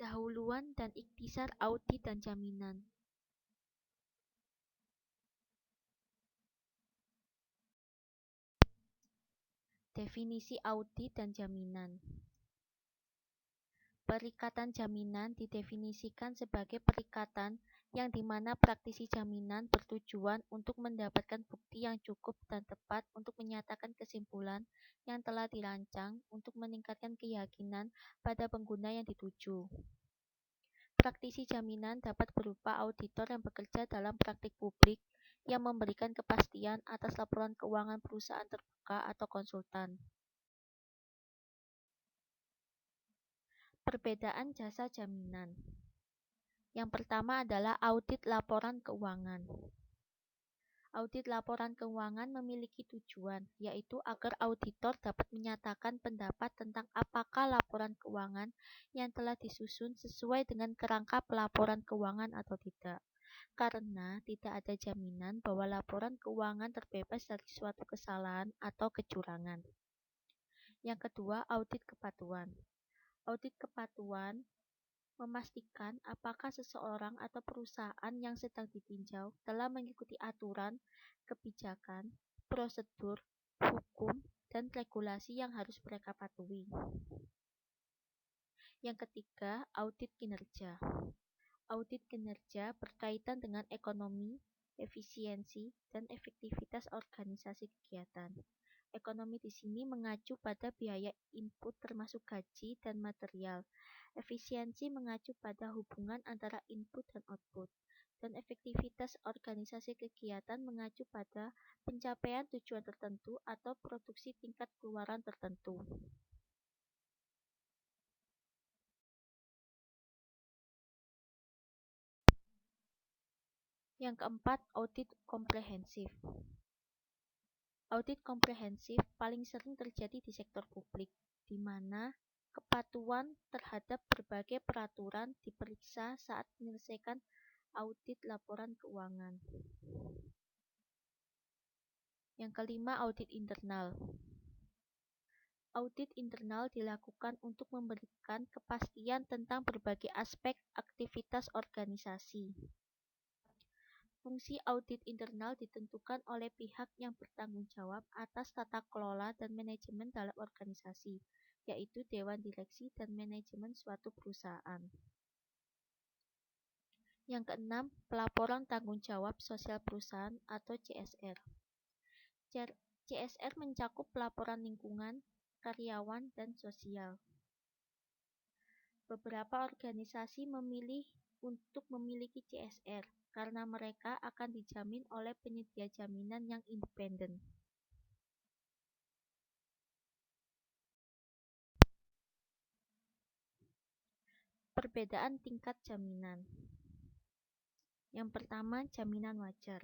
Pendahuluan dan ikhtisar audit dan jaminan. Definisi audit dan jaminan. Perikatan jaminan didefinisikan sebagai perikatan yang dimana praktisi jaminan bertujuan untuk mendapatkan bukti yang cukup dan tepat untuk menyatakan kesimpulan yang telah dirancang untuk meningkatkan keyakinan pada pengguna yang dituju. Praktisi jaminan dapat berupa auditor yang bekerja dalam praktik publik yang memberikan kepastian atas laporan keuangan perusahaan terbuka atau konsultan. Perbedaan jasa jaminan. Yang pertama adalah audit laporan keuangan. Audit laporan keuangan memiliki tujuan, yaitu agar auditor dapat menyatakan pendapat tentang apakah laporan keuangan yang telah disusun sesuai dengan kerangka pelaporan keuangan atau tidak. Karena tidak ada jaminan bahwa laporan keuangan terbebas dari suatu kesalahan atau kecurangan. Yang kedua, audit kepatuhan. Audit kepatuhan memastikan apakah seseorang atau perusahaan yang sedang ditinjau telah mengikuti aturan, kebijakan, prosedur, hukum, dan regulasi yang harus mereka patuhi. Yang ketiga, audit kinerja. Audit kinerja berkaitan dengan ekonomi, efisiensi, dan efektivitas organisasi kegiatan. Ekonomi di sini mengacu pada biaya input termasuk gaji dan material. Efisiensi mengacu pada hubungan antara input dan output. Dan efektivitas organisasi kegiatan mengacu pada pencapaian tujuan tertentu atau produksi tingkat keluaran tertentu. Yang keempat, audit komprehensif. Audit komprehensif paling sering terjadi di sektor publik, di mana kepatuhan terhadap berbagai peraturan diperiksa saat menyelesaikan audit laporan keuangan. Yang kelima, audit internal. Audit internal dilakukan untuk memberikan kepastian tentang berbagai aspek aktivitas organisasi. Fungsi audit internal ditentukan oleh pihak yang bertanggung jawab atas tata kelola dan manajemen dalam organisasi, yaitu Dewan Direksi dan Manajemen suatu perusahaan. Yang keenam, pelaporan tanggung jawab sosial perusahaan atau CSR. CSR mencakup pelaporan lingkungan, karyawan, dan sosial. Beberapa organisasi memilih untuk memiliki CSR karena mereka akan dijamin oleh penyedia jaminan yang independen. Perbedaan tingkat jaminan. Yang pertama, jaminan wajar.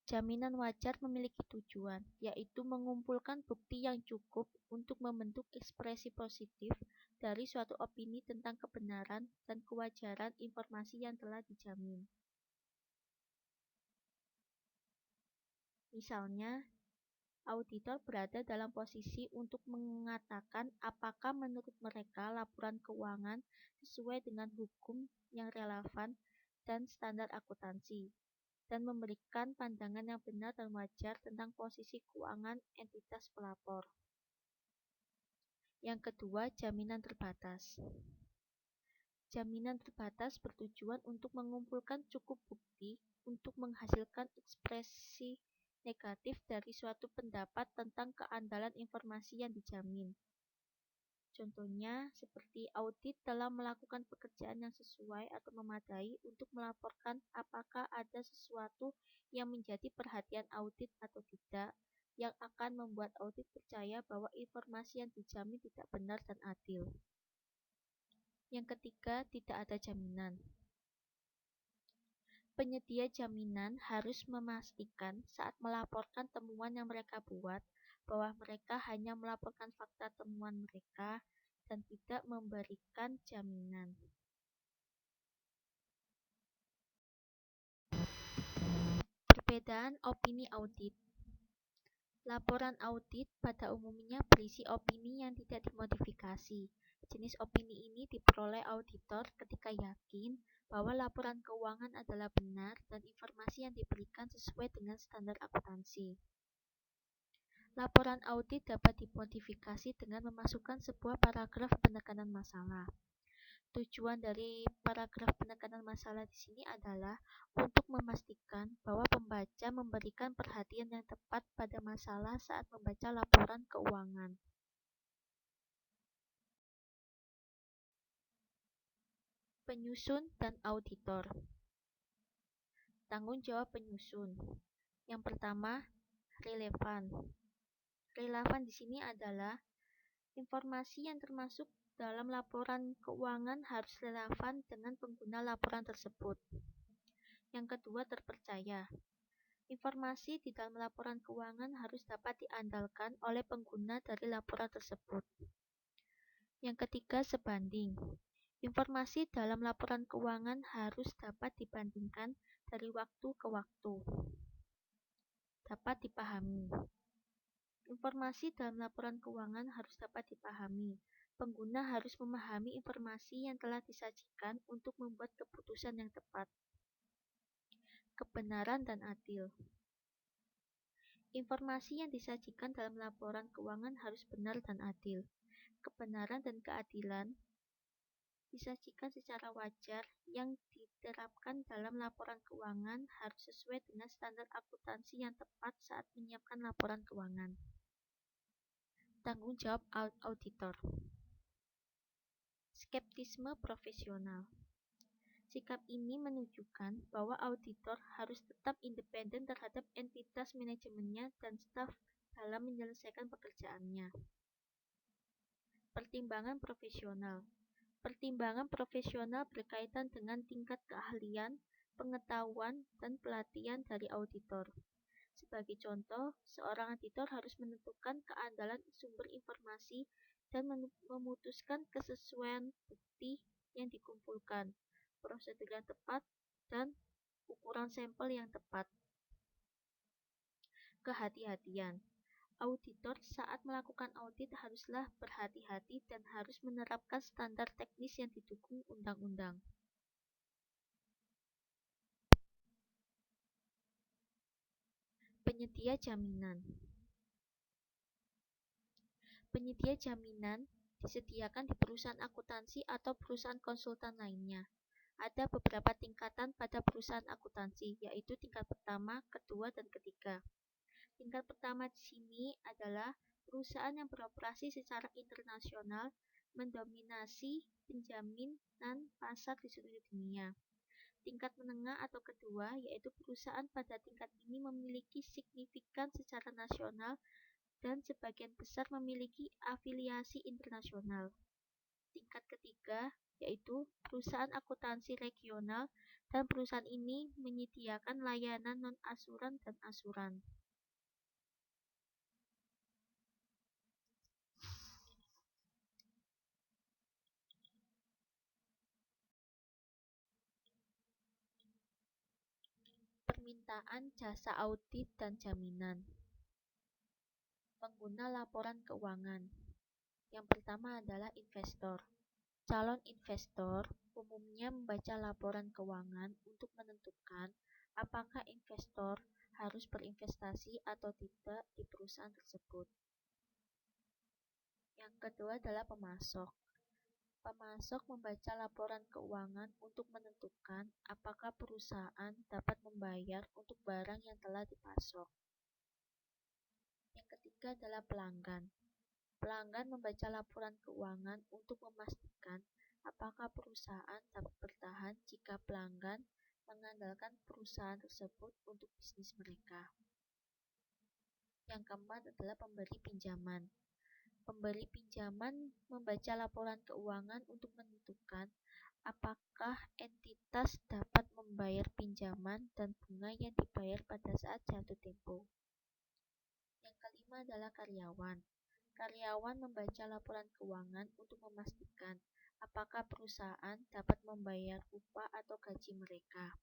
Jaminan wajar memiliki tujuan, yaitu mengumpulkan bukti yang cukup untuk membentuk ekspresi positif dari suatu opini tentang kebenaran dan kewajaran informasi yang telah dijamin. Misalnya, auditor berada dalam posisi untuk mengatakan apakah menurut mereka laporan keuangan sesuai dengan hukum yang relevan dan standar akuntansi, dan memberikan pandangan yang benar dan wajar tentang posisi keuangan entitas pelapor. Yang kedua, jaminan terbatas. Jaminan terbatas bertujuan untuk mengumpulkan cukup bukti untuk menghasilkan ekspresi negatif dari suatu pendapat tentang keandalan informasi yang dijamin. Contohnya, seperti audit dalam melakukan pekerjaan yang sesuai atau memadai untuk melaporkan apakah ada sesuatu yang menjadi perhatian audit atau tidak, yang akan membuat audit percaya bahwa informasi yang dijamin tidak benar dan adil. Yang ketiga, tidak ada jaminan. Penyedia jaminan harus memastikan saat melaporkan temuan yang mereka buat bahwa mereka hanya melaporkan fakta temuan mereka dan tidak memberikan jaminan. Perbedaan opini audit. Laporan audit pada umumnya berisi opini yang tidak dimodifikasi, Jenis opini ini diperoleh auditor ketika yakin bahwa laporan keuangan adalah benar dan informasi yang diberikan sesuai dengan standar akuntansi. Laporan audit dapat dimodifikasi dengan memasukkan sebuah paragraf penekanan masalah. Tujuan dari paragraf penekanan masalah di sini adalah untuk memastikan bahwa pembaca memberikan perhatian yang tepat pada masalah saat membaca laporan keuangan. Penyusun dan auditor. Tanggung jawab penyusun. Yang pertama, relevan. Relevan di sini adalah informasi yang termasuk dalam laporan keuangan harus relevan dengan pengguna laporan tersebut. Yang kedua, terpercaya. Informasi di dalam laporan keuangan harus dapat diandalkan oleh pengguna dari laporan tersebut. Yang ketiga, sebanding. Informasi dalam laporan keuangan harus dapat dibandingkan dari waktu ke waktu. Dapat dipahami. Informasi dalam laporan keuangan harus dapat dipahami. Pengguna harus memahami informasi yang telah disajikan untuk membuat keputusan yang tepat. Kebenaran dan adil. Informasi yang disajikan dalam laporan keuangan harus benar dan adil. Kebenaran dan keadilan disajikan secara wajar yang diterapkan dalam laporan keuangan harus sesuai dengan standar akuntansi yang tepat saat menyiapkan laporan keuangan. Tanggung jawab auditor. Skeptisme profesional. Sikap ini menunjukkan bahwa auditor harus tetap independen terhadap entitas manajemennya dan staf dalam menyelesaikan pekerjaannya. Pertimbangan profesional. Pertimbangan profesional berkaitan dengan tingkat keahlian, pengetahuan, dan pelatihan dari auditor. Sebagai contoh, seorang auditor harus menentukan keandalan sumber informasi dan memutuskan kesesuaian bukti yang dikumpulkan, prosedur yang tepat, dan ukuran sampel yang tepat. Kehati-hatian. Auditor saat melakukan audit haruslah berhati-hati dan harus menerapkan standar teknis yang didukung undang-undang. Penyedia jaminan. Penyedia jaminan disediakan di perusahaan akuntansi atau perusahaan konsultan lainnya. Ada beberapa tingkatan pada perusahaan akuntansi, yaitu tingkat pertama, kedua, dan ketiga. Tingkat pertama di sini adalah perusahaan yang beroperasi secara internasional, mendominasi penjaminan pasar di seluruh dunia. Tingkat menengah atau kedua, yaitu perusahaan pada tingkat ini memiliki signifikan secara nasional dan sebagian besar memiliki afiliasi internasional. Tingkat ketiga, yaitu perusahaan akuntansi regional, dan perusahaan ini menyediakan layanan non-asuran dan asuran. Permintaan jasa audit dan jaminan. Pengguna laporan keuangan. Yang pertama adalah investor. Calon investor umumnya membaca laporan keuangan untuk menentukan apakah investor harus berinvestasi atau tidak di perusahaan tersebut. Yang kedua adalah pemasok. Pemasok membaca laporan keuangan untuk menentukan apakah perusahaan dapat membayar untuk barang yang telah dipasok. Yang ketiga adalah pelanggan. Pelanggan membaca laporan keuangan untuk memastikan apakah perusahaan dapat bertahan jika pelanggan mengandalkan perusahaan tersebut untuk bisnis mereka. Yang keempat adalah pemberi pinjaman. Pemberi pinjaman membaca laporan keuangan untuk menentukan apakah entitas dapat membayar pinjaman dan bunga yang dibayar pada saat jatuh tempo. Yang kelima adalah karyawan. Karyawan membaca laporan keuangan untuk memastikan apakah perusahaan dapat membayar upah atau gaji mereka.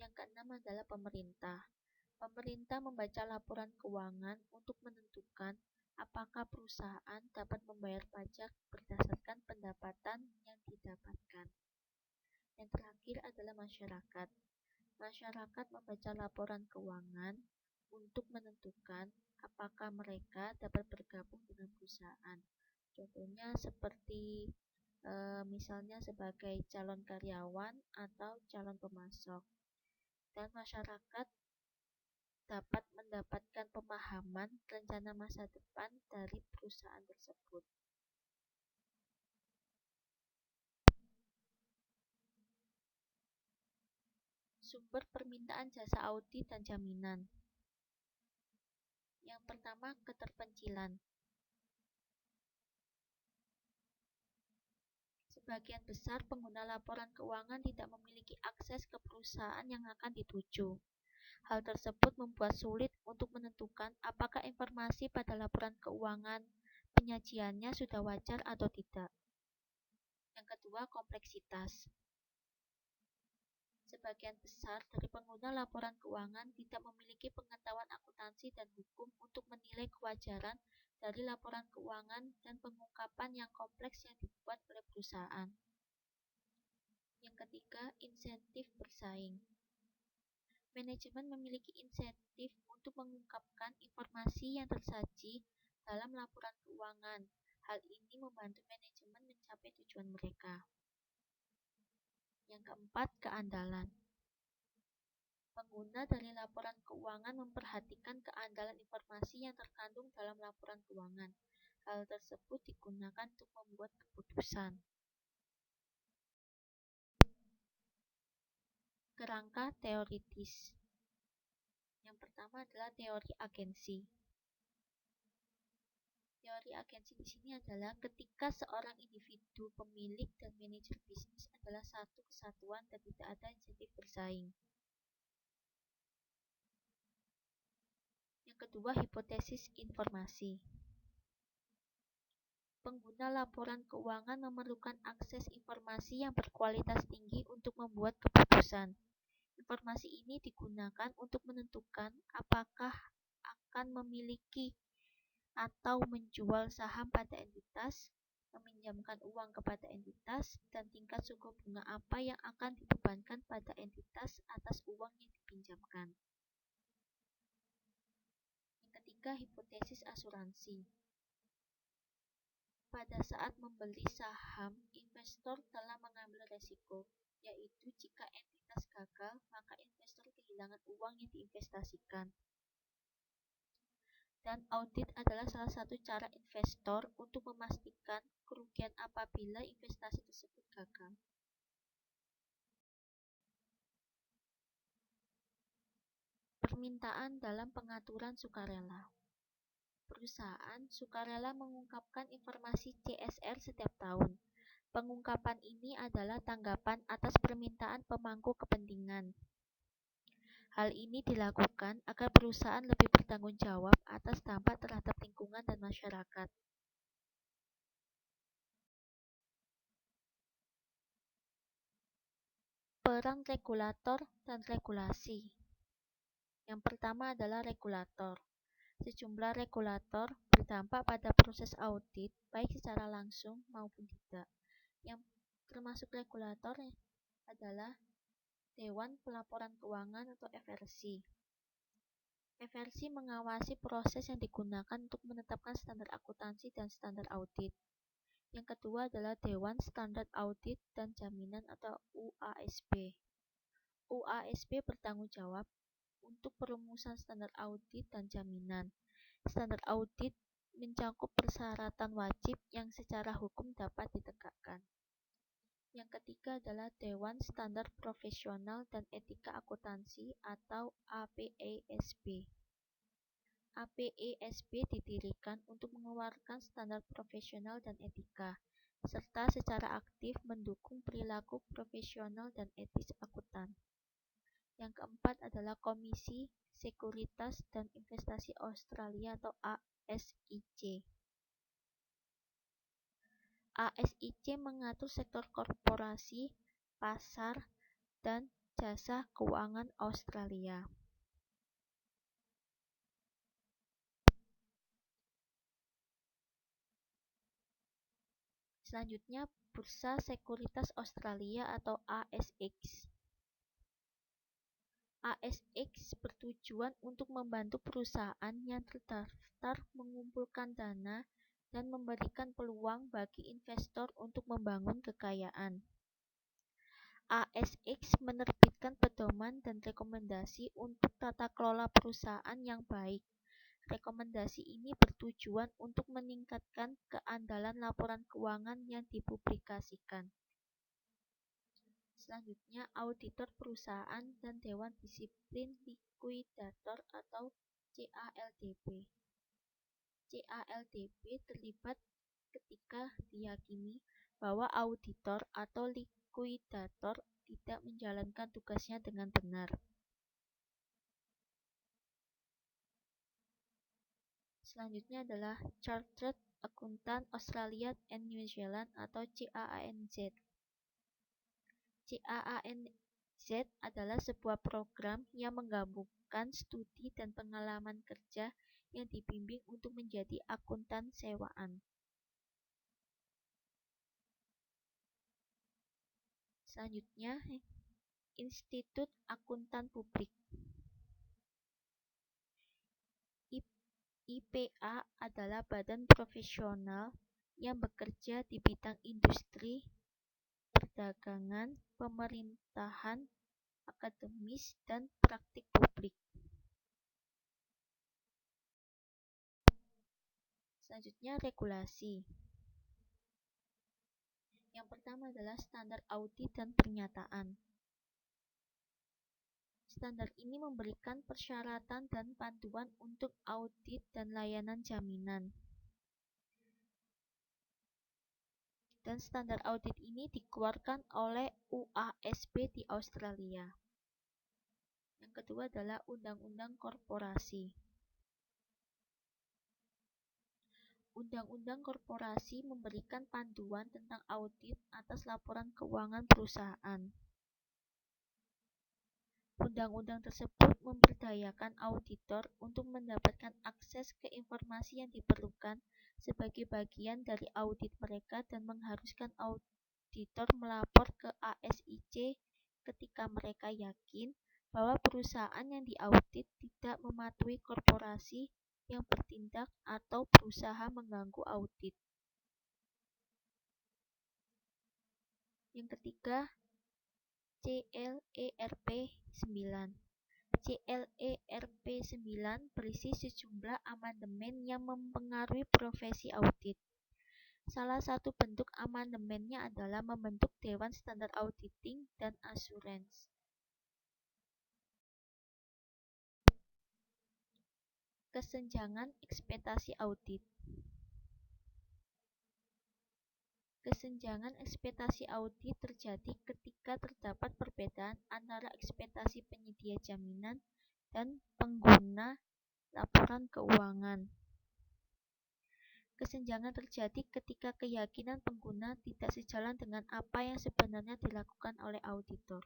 Yang keenam adalah pemerintah. Pemerintah membaca laporan keuangan untuk menentukan apakah perusahaan dapat membayar pajak berdasarkan pendapatan yang didapatkan. Yang terakhir adalah masyarakat. Masyarakat membaca laporan keuangan untuk menentukan apakah mereka dapat bergabung dengan perusahaan. Contohnya seperti misalnya sebagai calon karyawan atau calon pemasok. Dan masyarakat dapat mendapatkan pemahaman rencana masa depan dari perusahaan tersebut. Sumber permintaan jasa audit dan jaminan. Yang pertama, keterpencilan. Sebagian besar pengguna laporan keuangan tidak memiliki akses ke perusahaan yang akan dituju. Hal tersebut membuat sulit untuk menentukan apakah informasi pada laporan keuangan penyajiannya sudah wajar atau tidak. Yang kedua, kompleksitas. Sebagian besar dari pengguna laporan keuangan tidak memiliki pengetahuan akuntansi dan hukum untuk menilai kewajaran dari laporan keuangan dan pengungkapan yang kompleks yang dibuat oleh perusahaan. Yang ketiga, insentif bersaing. Manajemen memiliki insentif untuk mengungkapkan informasi yang tersaji dalam laporan keuangan. Hal ini membantu manajemen mencapai tujuan mereka. Yang keempat, keandalan. Pengguna dari laporan keuangan memperhatikan keandalan informasi yang terkandung dalam laporan keuangan. Hal tersebut digunakan untuk membuat keputusan. Kerangka teoritis. Yang pertama adalah teori agensi. Teori agensi di sini adalah ketika seorang individu, pemilik, dan manajer bisnis adalah satu kesatuan dan tidak ada insentif bersaing. Yang kedua, hipotesis informasi. Pengguna laporan keuangan memerlukan akses informasi yang berkualitas tinggi untuk membuat keputusan. Informasi ini digunakan untuk menentukan apakah akan memiliki atau menjual saham pada entitas, meminjamkan uang kepada entitas, dan tingkat suku bunga apa yang akan dibebankan pada entitas atas uang yang dipinjamkan. Yang ketiga, hipotesis asuransi. Pada saat membeli saham, investor telah mengambil resiko, yaitu jika entitas gagal, maka investor kehilangan uang yang diinvestasikan. Dan audit adalah salah satu cara investor untuk memastikan kerugian apabila investasi tersebut gagal. Permintaan dalam pengaturan sukarela. Perusahaan sukarela mengungkapkan informasi CSR setiap tahun. Pengungkapan ini adalah tanggapan atas permintaan pemangku kepentingan. Hal ini dilakukan agar perusahaan lebih bertanggung jawab atas dampak terhadap lingkungan dan masyarakat. Peran regulator dan regulasi. Yang pertama adalah regulator. Sejumlah regulator berdampak pada proses audit, baik secara langsung maupun tidak. Yang termasuk regulator adalah Dewan Pelaporan Keuangan atau FRC. FRC mengawasi proses yang digunakan untuk menetapkan standar akuntansi dan standar audit. Yang kedua adalah Dewan Standar Audit dan Jaminan atau UASB. UASB bertanggung jawab untuk perumusan standar audit dan jaminan. Standar audit mencakup persyaratan wajib yang secara hukum dapat ditegakkan. Yang ketiga adalah Dewan Standar Profesional dan Etika Akuntansi atau APESB. APESB didirikan untuk mengeluarkan standar profesional dan etika, serta secara aktif mendukung perilaku profesional dan etis akuntan. Yang keempat adalah Komisi Sekuritas dan Investasi Australia atau ASIC. ASIC mengatur sektor korporasi, pasar, dan jasa keuangan Australia. Selanjutnya, Bursa Sekuritas Australia atau ASX. ASX bertujuan untuk membantu perusahaan yang terdaftar mengumpulkan dana dan memberikan peluang bagi investor untuk membangun kekayaan. ASX menerbitkan pedoman dan rekomendasi untuk tata kelola perusahaan yang baik. Rekomendasi ini bertujuan untuk meningkatkan keandalan laporan keuangan yang dipublikasikan. Selanjutnya, auditor perusahaan dan Dewan Disiplin Likuidator atau CALDP. CALDP terlibat ketika diyakini bahwa auditor atau likuidator tidak menjalankan tugasnya dengan benar. Selanjutnya adalah Chartered Accountant Australia and New Zealand atau CAANZ. CAANZ adalah sebuah program yang menggabungkan studi dan pengalaman kerja yang dibimbing untuk menjadi akuntan sewaan. Selanjutnya, Institut Akuntan Publik. IPA adalah badan profesional yang bekerja di bidang industri, perdagangan, pemerintahan, akademis, dan praktik publik. Selanjutnya, regulasi. Yang pertama adalah standar audit dan pernyataan. Standar ini memberikan persyaratan dan panduan untuk audit dan layanan jaminan. Dan standar audit ini dikeluarkan oleh UASB di Australia. Yang kedua adalah Undang-Undang Korporasi. Undang-Undang Korporasi memberikan panduan tentang audit atas laporan keuangan perusahaan. Undang-undang tersebut memberdayakan auditor untuk mendapatkan akses ke informasi yang diperlukan sebagai bagian dari audit mereka dan mengharuskan auditor melapor ke ASIC ketika mereka yakin bahwa perusahaan yang diaudit tidak mematuhi korporasi yang bertindak atau berusaha mengganggu audit. Yang ketiga, CLERP 9. CLERP 9 berisi sejumlah amandemen yang mempengaruhi profesi audit. Salah satu bentuk amandemennya adalah membentuk Dewan Standar Auditing dan Assurance. Kesenjangan ekspektasi audit. Kesenjangan ekspektasi audit terjadi ketika terdapat perbedaan antara ekspektasi penyedia jaminan dan pengguna laporan keuangan. Kesenjangan terjadi ketika keyakinan pengguna tidak sejalan dengan apa yang sebenarnya dilakukan oleh auditor.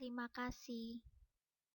Terima kasih.